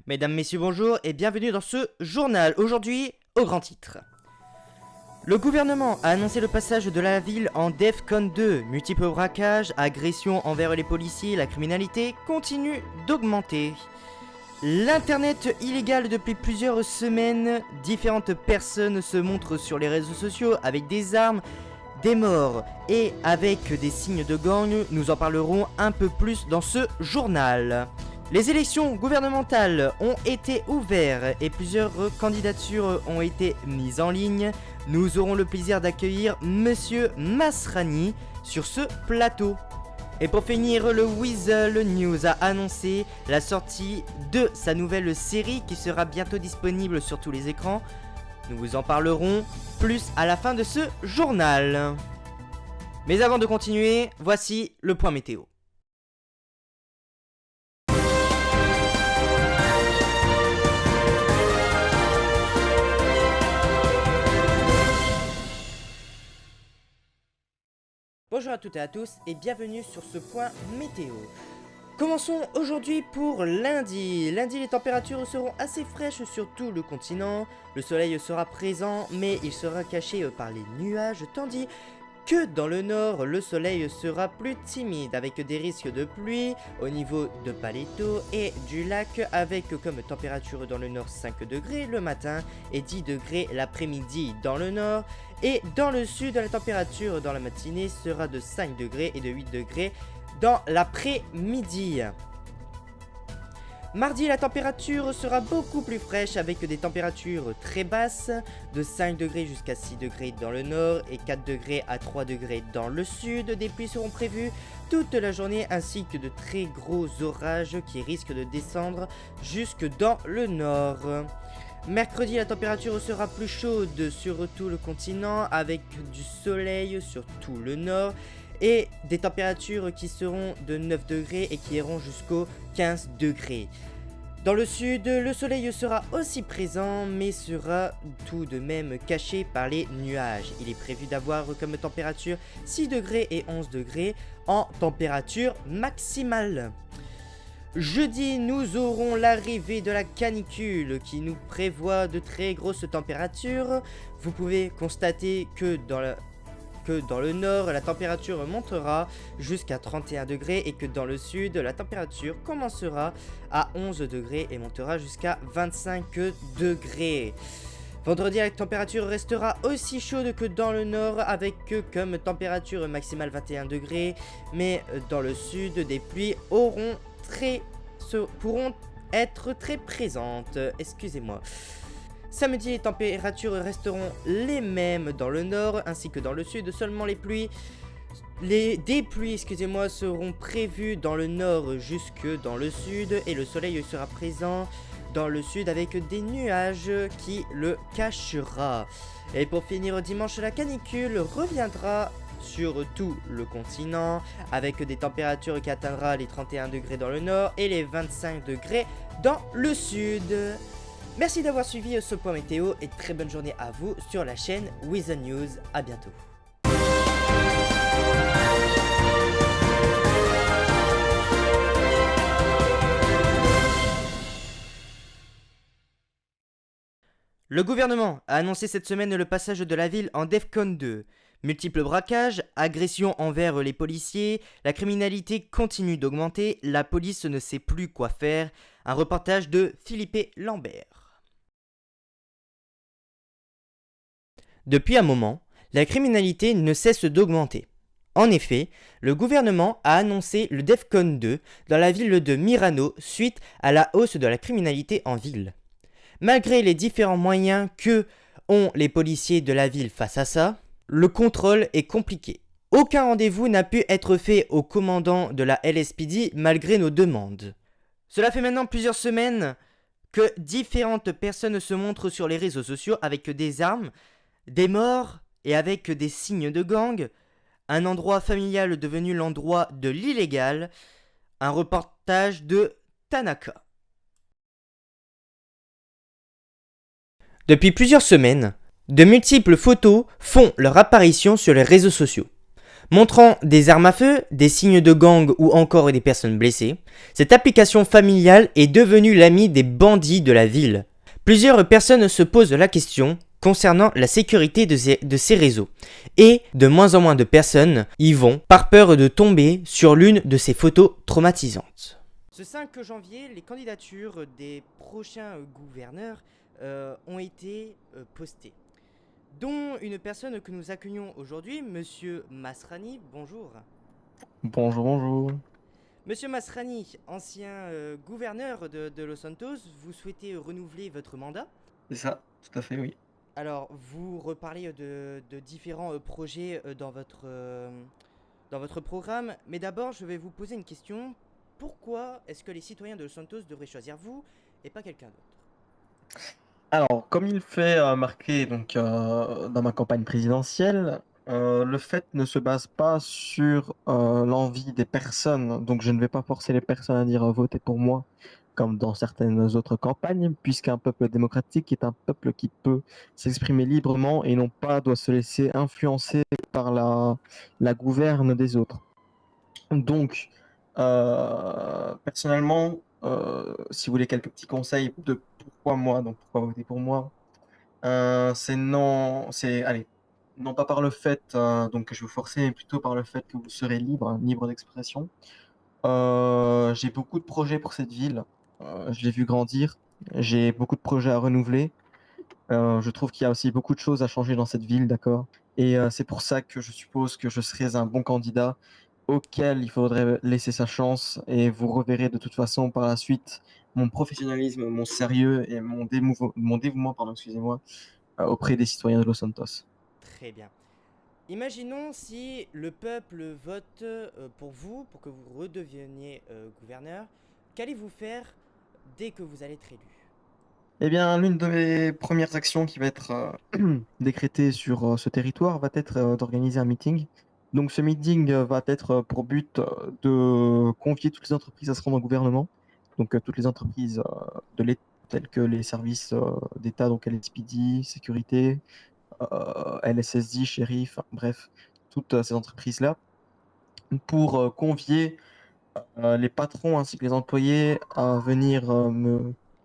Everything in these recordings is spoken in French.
Mesdames, Messieurs, bonjour et bienvenue dans ce journal. Aujourd'hui, au grand titre. Le gouvernement a annoncé le passage de la ville en DEFCON 2. Multiples braquages, agressions envers les policiers, la criminalité continue d'augmenter. L'internet illégal depuis plusieurs semaines. Différentes personnes se montrent sur les réseaux sociaux avec des armes, des morts et avec des signes de gang. Nous en parlerons un peu plus dans ce journal. Les élections gouvernementales ont été ouvertes et plusieurs candidatures ont été mises en ligne. Nous aurons le plaisir d'accueillir Monsieur Masrani sur ce plateau. Et pour finir, le Weasel News a annoncé la sortie de sa nouvelle série qui sera bientôt disponible sur tous les écrans. Nous vous en parlerons plus à la fin de ce journal. Mais avant de continuer, voici le point météo. Bonjour à toutes et à tous et bienvenue sur ce point météo. Commençons aujourd'hui pour lundi. Lundi, les températures seront assez fraîches sur tout le continent. Le soleil sera présent mais il sera caché par les nuages, tandis que dans le nord, le soleil sera plus timide avec des risques de pluie au niveau de Paleto et du lac, avec comme température dans le nord 5 degrés le matin et 10 degrés l'après-midi dans le nord. Et dans le sud, la température dans la matinée sera de 5 degrés et de 8 degrés dans l'après-midi. Mardi, la température sera beaucoup plus fraîche avec des températures très basses de 5 degrés jusqu'à 6 degrés dans le nord et 4 degrés à 3 degrés dans le sud. Des pluies seront prévues toute la journée ainsi que de très gros orages qui risquent de descendre jusque dans le nord. Mercredi, la température sera plus chaude sur tout le continent avec du soleil sur tout le nord et des températures qui seront de 9 degrés et qui iront jusqu'aux 15 degrés. Dans le sud, le soleil sera aussi présent mais sera tout de même caché par les nuages. Il est prévu d'avoir comme température 6 degrés et 11 degrés en température maximale. Jeudi, nous aurons l'arrivée de la canicule qui nous prévoit de très grosses températures. Vous pouvez constater que dans le nord, la température montera jusqu'à 31 degrés et que dans le sud, la température commencera à 11 degrés et montera jusqu'à 25 degrés. Vendredi, la température restera aussi chaude que dans le nord avec comme température maximale 21 degrés, mais dans le sud, des pluies pourront être très présentes. Excusez-moi. Samedi, les températures resteront les mêmes dans le nord ainsi que dans le sud. Seulement des pluies seront prévues dans le nord jusque dans le sud et le soleil sera présent dans le sud avec des nuages qui le cachera. Et pour finir, dimanche, la canicule reviendra sur tout le continent avec des températures qui atteindra les 31 degrés dans le nord et les 25 degrés dans le sud. Merci d'avoir suivi ce point météo et très bonne journée à vous sur la chaîne Weasel News. À bientôt. Le gouvernement a annoncé cette semaine le passage de la ville en DEFCON 2. Multiples braquages, agressions envers les policiers, la criminalité continue d'augmenter, la police ne sait plus quoi faire. Un reportage de Philippe Lambert. Depuis un moment, la criminalité ne cesse d'augmenter. En effet, le gouvernement a annoncé le DEFCON 2 dans la ville de Mirano suite à la hausse de la criminalité en ville. Malgré les différents moyens que ont les policiers de la ville face à ça, le contrôle est compliqué. Aucun rendez-vous n'a pu être fait au commandant de la LSPD malgré nos demandes. Cela fait maintenant plusieurs semaines que différentes personnes se montrent sur les réseaux sociaux avec des armes, des morts et avec des signes de gang, un endroit familial devenu l'endroit de l'illégal, un reportage de Tanaka. Depuis plusieurs semaines, de multiples photos font leur apparition sur les réseaux sociaux. Montrant des armes à feu, des signes de gang ou encore des personnes blessées, cette application familiale est devenue l'ami des bandits de la ville. Plusieurs personnes se posent la question concernant la sécurité de ces réseaux, et de moins en moins de personnes y vont par peur de tomber sur l'une de ces photos traumatisantes. Ce 5 janvier, les candidatures des prochains gouverneurs ont été postées, dont une personne que nous accueillons aujourd'hui, Monsieur Masrani. Bonjour. Bonjour, bonjour. Monsieur Masrani, ancien gouverneur de Los Santos, vous souhaitez renouveler votre mandat. C'est ça, tout à fait, oui. Alors, vous reparlez de différents projets dans votre programme, mais d'abord, je vais vous poser une question. Pourquoi est-ce que les citoyens de Los Santos devraient choisir vous et pas quelqu'un d'autre? Alors, comme il fait marqué donc, dans ma campagne présidentielle, le fait ne se base pas sur l'envie des personnes. Donc, je ne vais pas forcer les personnes à dire votez pour moi, comme dans certaines autres campagnes, puisqu'un peuple démocratique est un peuple qui peut s'exprimer librement et non pas doit se laisser influencer par la gouverne des autres. Donc, personnellement, si vous voulez quelques petits conseils de pourquoi moi, donc pourquoi voter pour moi, allez, non pas par le fait donc que je vous forcer, mais plutôt par le fait que vous serez libre, hein, libre d'expression. J'ai beaucoup de projets pour cette ville. Je l'ai vu grandir. J'ai beaucoup de projets à renouveler. Je trouve qu'il y a aussi beaucoup de choses à changer dans cette ville, d'accord? Et c'est pour ça que je suppose que je serais un bon candidat auquel il faudrait laisser sa chance et vous reverrez de toute façon par la suite mon professionnalisme, mon sérieux et mon dévouement, pardon, excusez-moi, auprès des citoyens de Los Santos. Très bien. Imaginons si le peuple vote pour vous, pour que vous redeveniez gouverneur. Qu'allez-vous faire dès que vous allez être élu? Eh bien, l'une de mes premières actions qui va être décrétée sur ce territoire va être d'organiser un meeting. Donc, ce meeting va être pour but de convier toutes les entreprises à se rendre au gouvernement. Donc, toutes les entreprises de l'État, telles que les services d'État, donc LSPD, sécurité, LSSD, shérif, bref, toutes ces entreprises-là, pour convier les patrons ainsi que les employés à venir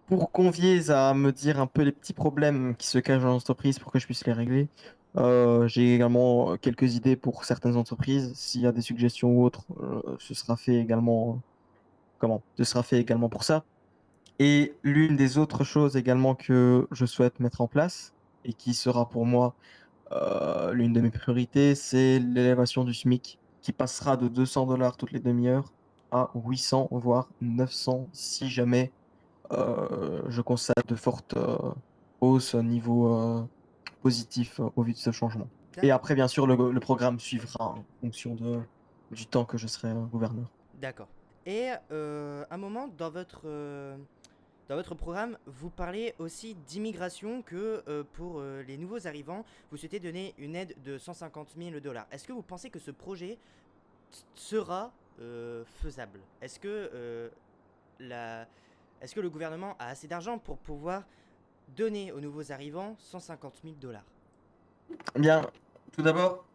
pour convier à me dire un peu les petits problèmes qui se cachent dans l'entreprise pour que je puisse les régler. J'ai également quelques idées pour certaines entreprises. S'il y a des suggestions ou autres, ce sera fait également. Comment? Ce sera fait également pour ça. Et l'une des autres choses également que je souhaite mettre en place et qui sera pour moi l'une de mes priorités, c'est l'élévation du SMIC qui passera de 200 $ toutes les demi-heures à 800, voire 900 si jamais je constate de fortes hausses au niveau positif au vu de ce changement. Et D'accord. après, bien sûr, le programme suivra en fonction du temps que je serai gouverneur. D'accord. Et un moment dans votre programme, vous parlez aussi d'immigration que pour les nouveaux arrivants, vous souhaitez donner une aide de 150 000 $. Est-ce que vous pensez que ce projet sera faisable? La... Est-ce que le gouvernement a assez d'argent pour pouvoir donner aux nouveaux arrivants 150 000 $? Eh bien, tout d'abord,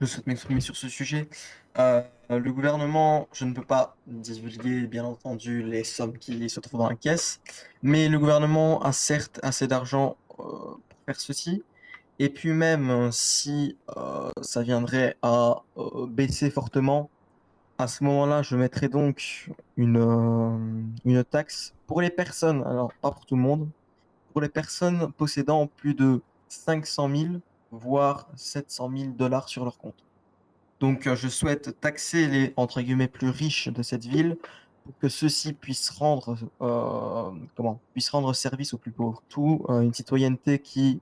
je souhaite m'exprimer sur ce sujet. Le gouvernement, je ne peux pas divulguer, bien entendu, les sommes qui se trouvent dans la caisse, mais le gouvernement a certes assez d'argent pour faire ceci. Et puis même si ça viendrait à baisser fortement, à ce moment-là, je mettrais donc une taxe pour les personnes, alors pas pour tout le monde, pour les personnes possédant plus de 500 000, voire 700 000 $ sur leur compte. Donc, je souhaite taxer les, entre guillemets, plus riches de cette ville pour que ceux-ci puissent puissent rendre service aux plus pauvres. Tout, une citoyenneté qui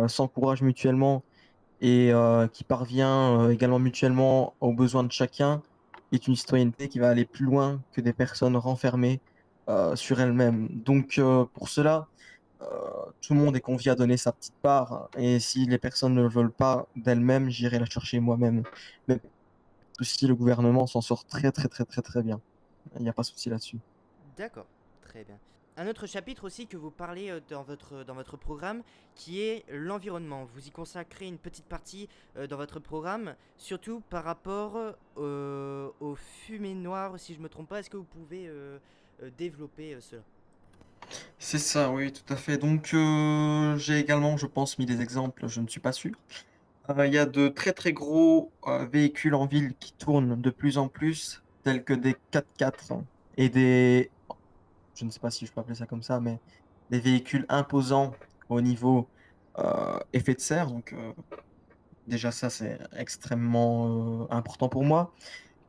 s'encourage mutuellement et qui parvient également mutuellement aux besoins de chacun est une citoyenneté qui va aller plus loin que des personnes renfermées sur elles-mêmes. Donc, pour cela, tout le monde est convié à donner sa petite part. Et si les personnes ne le veulent pas d'elles-mêmes, j'irai la chercher moi-même. Mais aussi, le gouvernement s'en sort très, très, très, très, très bien. Il n'y a pas de souci là-dessus. D'accord, très bien. un autre chapitre aussi que vous parlez dans votre programme, qui est l'environnement. Vous y consacrez une petite partie dans votre programme, surtout par rapport aux fumées noires, si je ne me trompe pas. Est-ce que vous pouvez développer cela? C'est ça, oui, tout à fait. Donc, j'ai également, je pense, mis des exemples, je ne suis pas sûr. Il y a de très très gros véhicules en ville qui tournent de plus en plus, tels que des 4x4 et des, je ne sais pas si je peux appeler ça comme ça, mais des véhicules imposants au niveau effet de serre. Donc, déjà, ça, c'est extrêmement important pour moi.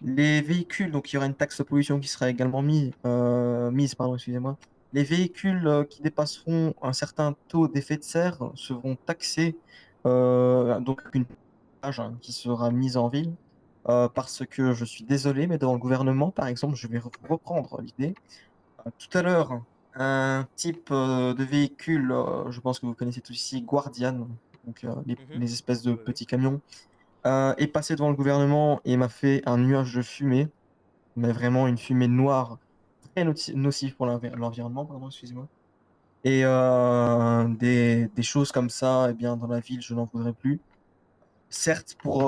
Les véhicules, donc il y aura une taxe de pollution qui sera également mise, pardon, excusez-moi. Les véhicules qui dépasseront un certain taux d'effet de serre seront taxés, donc une page qui sera mise en ville, parce que je suis désolé, mais devant le gouvernement, par exemple, je vais reprendre l'idée. Tout à l'heure, un type de véhicule, je pense que vous connaissez tous ici, Guardian, donc Mhm. les espèces de Oui, oui. petits camions, est passé devant le gouvernement et m'a fait un nuage de fumée, mais vraiment une fumée noire très nocive pour l'environnement, pardon, excusez-moi. Et des choses comme ça, eh bien, dans la ville, je n'en voudrais plus. Certes, pour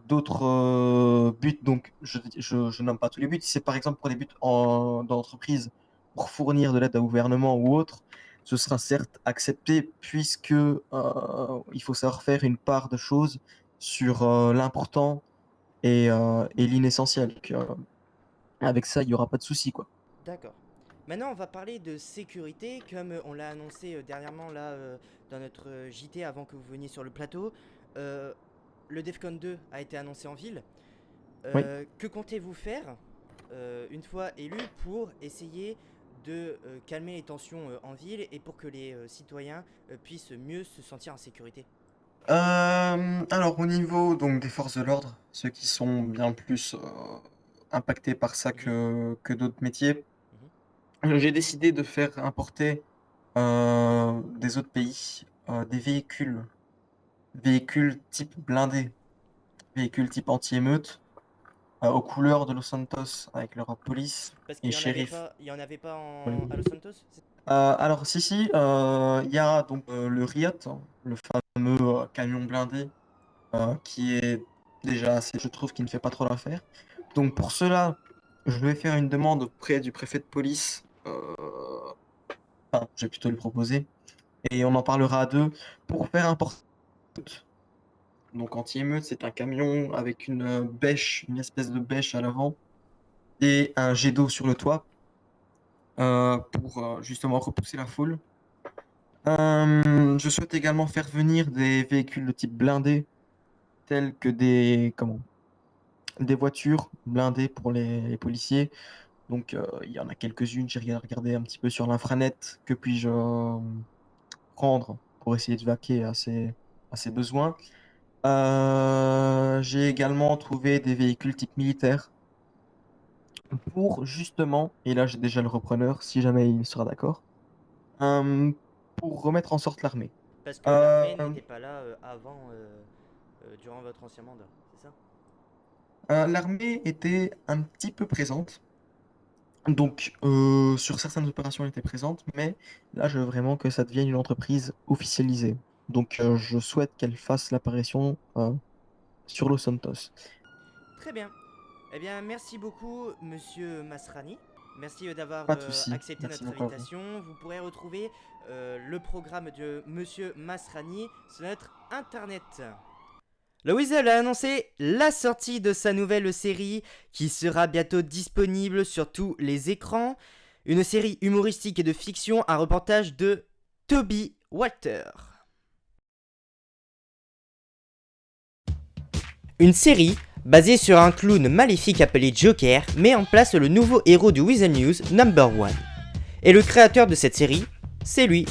d'autres buts, donc je nomme pas tous les buts, si c'est par exemple pour des buts d'entreprise, pour fournir de l'aide au gouvernement ou autre, ce sera certes accepté puisque il faut savoir faire une part de choses sur l'important et l'inessentiel. Donc, avec ça, il n'y aura pas de souci, quoi. D'accord. Maintenant, on va parler de sécurité, comme on l'a annoncé dernièrement là dans notre JT avant que vous veniez sur le plateau. Euh, le DEFCON 2 a été annoncé en ville. Oui. Que comptez-vous faire une fois élu pour essayer de calmer les tensions en ville et pour que les citoyens puissent mieux se sentir en sécurité? Alors, au niveau donc, des forces de l'ordre, ceux qui sont bien plus impactés par ça Mhm, que d'autres métiers, mhm. j'ai décidé de faire importer des autres pays des véhicules type blindé, véhicules type anti-émeute, aux couleurs de Los Santos avec leur police Parce et qu'il y en avait shérif. pas, il y en avait pas Oui. à Los Santos? Alors, si, il y a donc le Riot, hein, le fameux camion blindé qui est déjà assez, je trouve, qui ne fait pas trop l'affaire. Donc pour cela, je vais faire une demande auprès du préfet de police. Enfin, je vais plutôt lui proposer. Et on en parlera à deux pour faire un porte. Donc anti-émeute, c'est un camion avec une bêche, une espèce de bêche à l'avant et un jet d'eau sur le toit pour justement repousser la foule. Je souhaite également faire venir des véhicules de type blindé, tels que des voitures blindées pour les policiers. Donc, il y en a quelques-unes. J'ai regardé un petit peu sur l'intranet. Que puis-je prendre pour essayer de vaquer à ces besoins? J'ai également trouvé des véhicules type militaire pour justement, et là j'ai déjà le repreneur si jamais il sera d'accord, euh, pour remettre en sorte l'armée. Parce que l'armée Euh, n'était pas là avant, durant votre ancien mandat, c'est ça? L'armée était un petit peu présente. Donc, sur certaines opérations, elle était présente, mais là, je veux vraiment que ça devienne une entreprise officialisée. Donc, je souhaite qu'elle fasse l'apparition sur Los Santos. Très bien. Eh bien, merci beaucoup, monsieur Masrani. Merci d'avoir Pas de souci. accepté Merci notre beaucoup à vous. invitation. Vous pourrez retrouver le programme de monsieur Masrani sur notre internet. Le Weasel a annoncé la sortie de sa nouvelle série qui sera bientôt disponible sur tous les écrans. Une série humoristique et de fiction, un reportage de Toby Walter. Une série basée sur un clown maléfique appelé Joker met en place le nouveau héros du Weasel News, Number One. Et le créateur de cette série, c'est lui.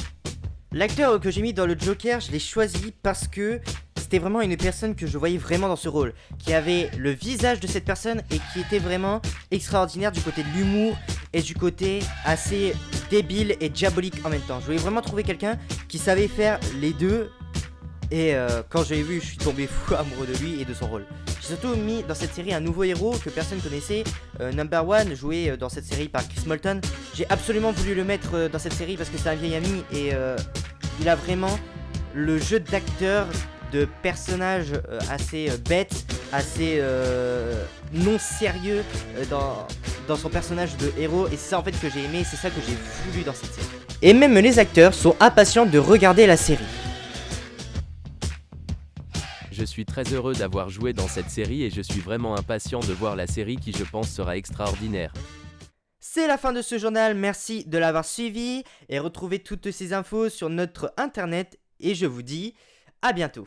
L'acteur que j'ai mis dans le Joker, je l'ai choisi parce que c'était vraiment une personne que je voyais vraiment dans ce rôle, qui avait le visage de cette personne et qui était vraiment extraordinaire du côté de l'humour et du côté assez débile et diabolique en même temps. Je voulais vraiment trouver quelqu'un qui savait faire les deux et quand je l'ai vu, je suis tombé fou amoureux de lui et de son rôle. J'ai surtout mis dans cette série un nouveau héros que personne connaissait, Number One, joué dans cette série par Chris Moulton. J'ai absolument voulu le mettre dans cette série parce que c'est un vieil ami et il a vraiment le jeu d'acteur de personnage assez bête, assez non sérieux dans son personnage de héros, et c'est ça en fait que j'ai aimé, c'est ça que j'ai voulu dans cette série. Et même les acteurs sont impatients de regarder la série. Je suis très heureux d'avoir joué dans cette série et je suis vraiment impatient de voir la série qui je pense sera extraordinaire. C'est la fin de ce journal, merci de l'avoir suivi et retrouvez toutes ces infos sur notre internet et je vous dis à bientôt.